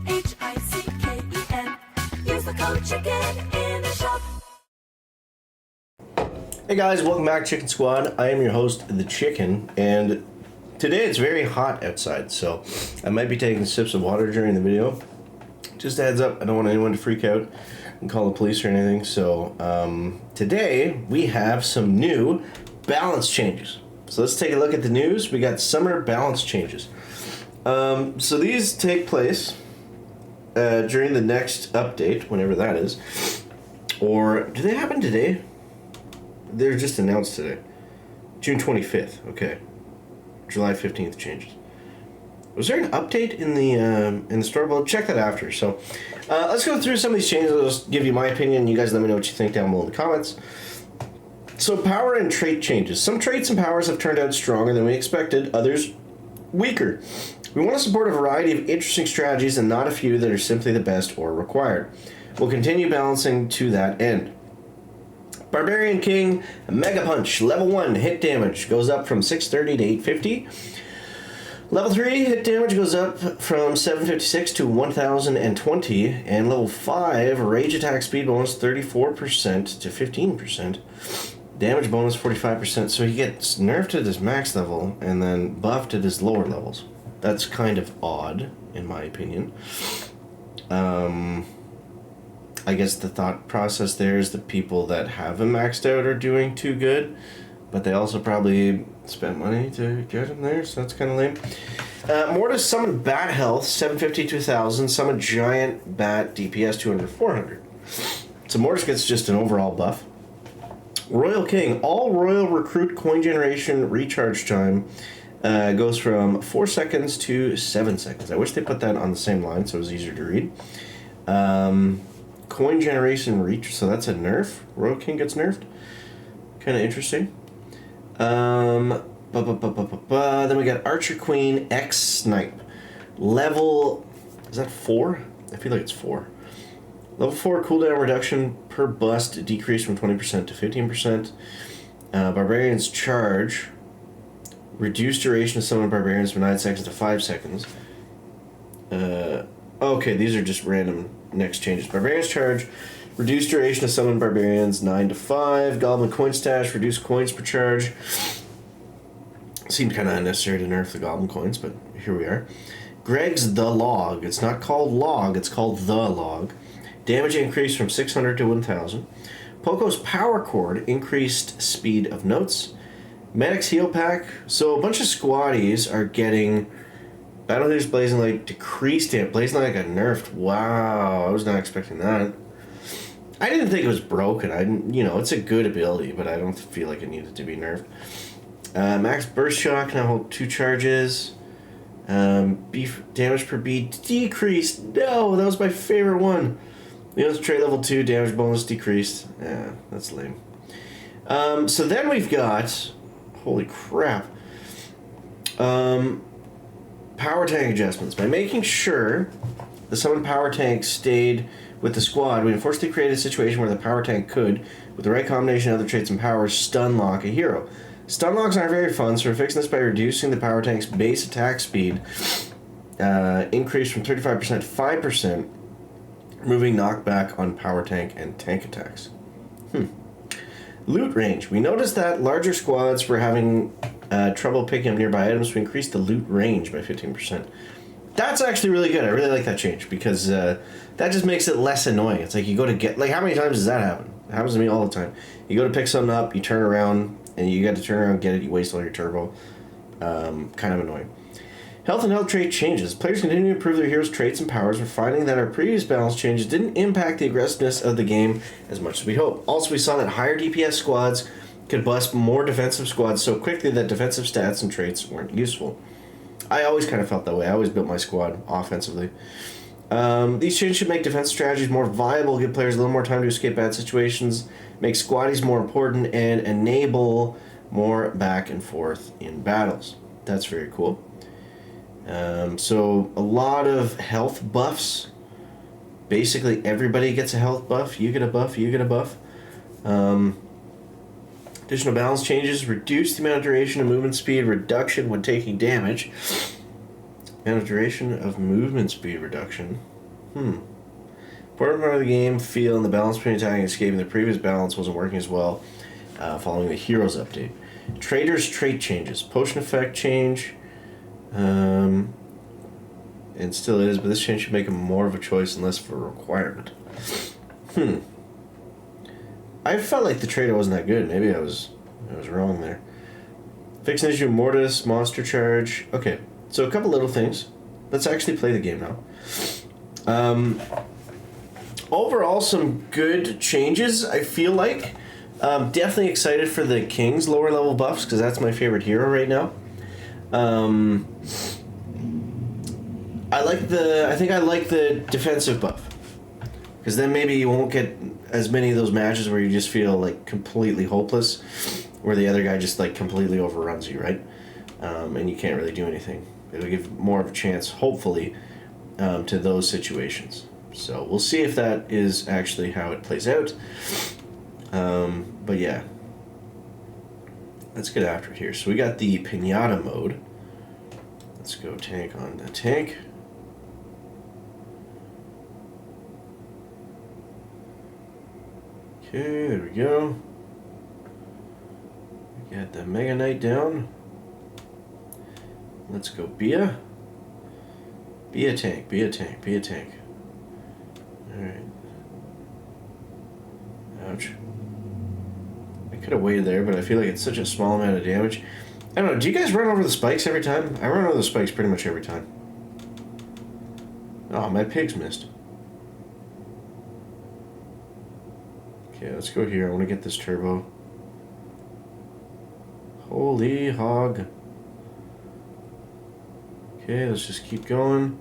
MODIFIER. Use the code CHICKEN in the shop. Hey guys, welcome back to Chicken Squad. I am your host, The Chicken, and today it's very hot outside, so I might be taking sips of water during the video. Just a heads up, I don't want anyone to freak out and call the police or anything. So today we have some new balance changes. So let's take a look at the news. We got summer balance changes. So these take place during the next update, whenever that is. Or do they happen today? They're just announced today. June 25th. Okay. July 15th changes. Was there an update in the store? Well, check that after. So let's go through some of these changes. I'll just give you my opinion. You guys let me know what you think down below in the comments. So power and trait changes. Some traits and powers have turned out stronger than we expected. Others weaker. We want to support a variety of interesting strategies and not a few that are simply the best or required. We'll continue balancing to that end. Barbarian King Mega Punch level 1 hit damage goes up from 630 to 850. Level 3 hit damage goes up from 756 to 1020, and level 5 rage attack speed bonus 34% to 15%. Damage bonus 45%, so he gets nerfed at his max level and then buffed at his lower levels. That's kind of odd, in my opinion. I guess the thought process there is the people that have him maxed out are doing too good, but they also probably spent money to get him there, so that's kind of lame. Mortis summon Bat Health, 750 to 1000, summon Giant Bat DPS 200 400. So Mortis gets just an overall buff. Royal King, all Royal Recruit coin generation recharge time goes from 4 seconds to 7 seconds. I wish they put that on the same line so it was easier to read. Coin generation reach, so that's a nerf. Royal King gets nerfed. Kind of interesting. Then we got Archer Queen X Snipe. Level, is that 4? I feel like it's 4. Level 4 cooldown reduction per bust decreased from 20% to 15%. Barbarian's Charge. Reduced duration of summon barbarians from 9 seconds to 5 seconds. Okay, these are just random next changes. Barbarian's Charge. Reduced duration of summon barbarians 9 to 5. Goblin Coin Stash. Reduced coins per charge. Seemed kind of unnecessary to nerf the goblin coins, but here we are. Greg's The Log. It's not called Log, it's called The Log. Damage increased from 600 to 1000. Poco's Power Cord increased speed of notes. Medic's Heal Pack. So a bunch of squaddies are getting Battle Leader's Blazing Light decreased it. Blazing Light got nerfed. Wow, I was not expecting that. I didn't think it was broken. It's a good ability, but I don't feel like it needed to be nerfed. Max Burst Shock now hold 2 charges. Beef damage per beat decreased. No, that was my favorite one. Units trade level 2 damage bonus decreased. Yeah, that's lame. So then we've got, holy crap. Power tank adjustments. By making sure the summoned power tank stayed with the squad, we unfortunately created a situation where the power tank could, with the right combination of other traits and powers, stun lock a hero. Stun locks aren't very fun, so we're fixing this by reducing the power tank's base attack speed, increased from 35% to 5%, removing knockback on power tank and tank attacks. Loot range. We noticed that larger squads were having trouble picking up nearby items, so we increased the loot range by 15%. That's actually really good. I really like that change because that just makes it less annoying. It's like you go to get, like, how many times does that happen? It happens to me all the time. You go to pick something up, you turn around, and you got to turn around and get it, you waste all your turbo. Kind of annoying. Health and health trait changes. Players continue to improve their heroes' traits and powers. We're finding that our previous balance changes didn't impact the aggressiveness of the game as much as we hoped. Also, we saw that higher DPS squads could bust more defensive squads so quickly that defensive stats and traits weren't useful. I always kind of felt that way. I always built my squad offensively. These changes should make defense strategies more viable, give players a little more time to escape bad situations, make squaddies more important, and enable more back and forth in battles. That's very cool. So a lot of health buffs. Basically everybody gets a health buff. You get a buff, you get a buff. Additional balance changes reduce the amount of duration of movement speed reduction when taking damage. Amount of duration of movement speed reduction. Important part of the game, feel and the balance between attacking and escaping. The previous balance wasn't working as well following the Heroes update. Trader's trait changes. Potion effect change. And still is, but this change should make him more of a choice and less of a requirement. I felt like the trader wasn't that good. Maybe I was wrong there. Fix an issue, Mortis, monster charge. Okay, so a couple little things. Let's actually play the game now. Overall, some good changes, I feel like. Definitely excited for the King's lower level buffs, because that's my favorite hero right now. I think I like the defensive buff. Because then maybe you won't get as many of those matches where you just feel like completely hopeless, where the other guy just like completely overruns you, right? And you can't really do anything. It'll give more of a chance, hopefully, to those situations. So we'll see if that is actually how it plays out. But yeah. Let's get after it here. So we got the Pinata mode. Let's go tank on the tank. Okay, there we go. We got the Mega Knight down. Let's go Bia. Be a tank, be a tank, be a tank. Alright. Ouch. I could have waited there, but I feel like it's such a small amount of damage. I don't know, do you guys run over the spikes every time? I run over the spikes pretty much every time. Oh, my pigs missed. Okay, let's go here. I want to get this turbo. Holy hog. Okay, let's just keep going.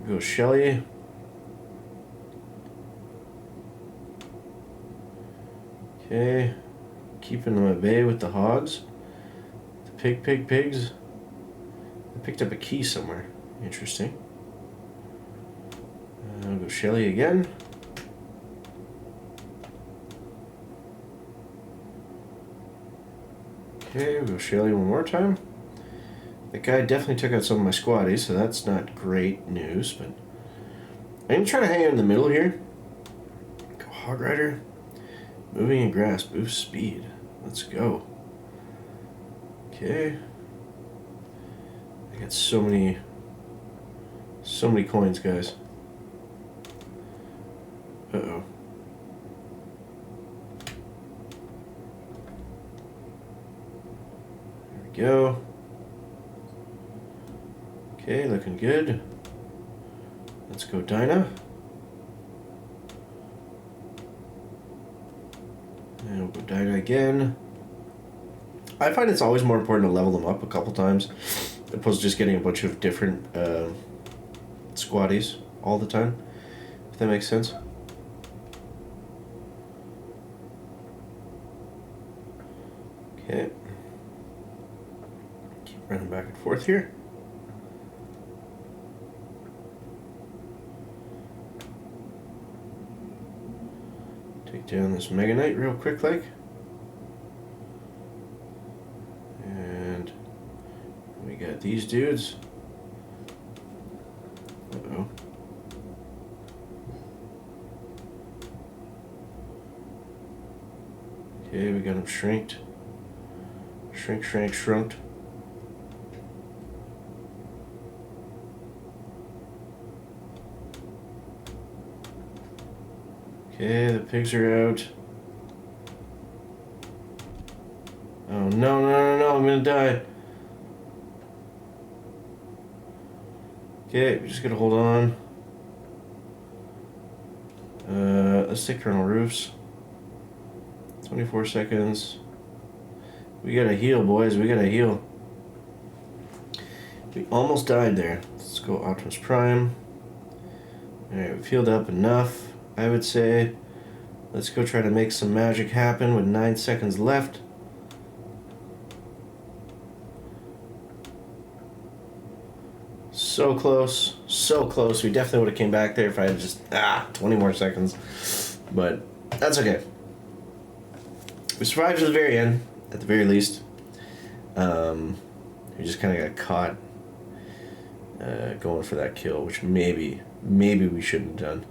Go Shelly. Okay. Keeping them at bay with the hogs. The pigs. I picked up a key somewhere. Interesting. I'll go Shelly again. Okay, we'll go Shelly one more time. That guy definitely took out some of my squaddies, so that's not great news, but I'm going to try to hang out in the middle here. Go Hog Rider. Moving in grass, boost speed. Let's go. Okay. I got so many coins, guys. Uh-oh. There we go. Okay, looking good. Let's go Dinah. And we'll go Dinah again. I find it's always more important to level them up a couple times, opposed to just getting a bunch of different squaddies all the time, if that makes sense. Okay. Keep running back and forth here. Take down this Mega Knight real quick like. And we got these dudes. Uh-oh. Okay, we got him shrinked. Shrunk. Okay, the pigs are out. Oh, no, I'm gonna die. Okay, we just gotta hold on. Let's take Colonel Roofs. 24 seconds. We gotta heal, boys. We gotta heal. We almost died there. Let's go Optimus Prime. Alright, we've healed up enough, I would say. Let's go try to make some magic happen with 9 seconds left. So close. So close. We definitely would have came back there if I had just 20 more seconds. But that's okay. We survived to the very end, at the very least. We just kind of got caught going for that kill, which maybe we shouldn't have done.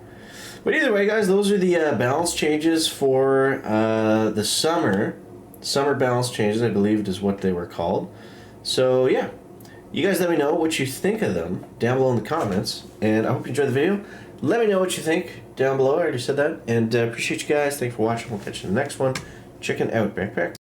But either way, guys, those are the balance changes for the summer balance changes, I believe is what they were called. So yeah, you guys let me know what you think of them down below in the comments, and I hope you enjoyed the video. Let me know what you think down below. I already said that, and appreciate you guys. Thanks for watching. We'll catch you in the next one. Chicken out, backpack.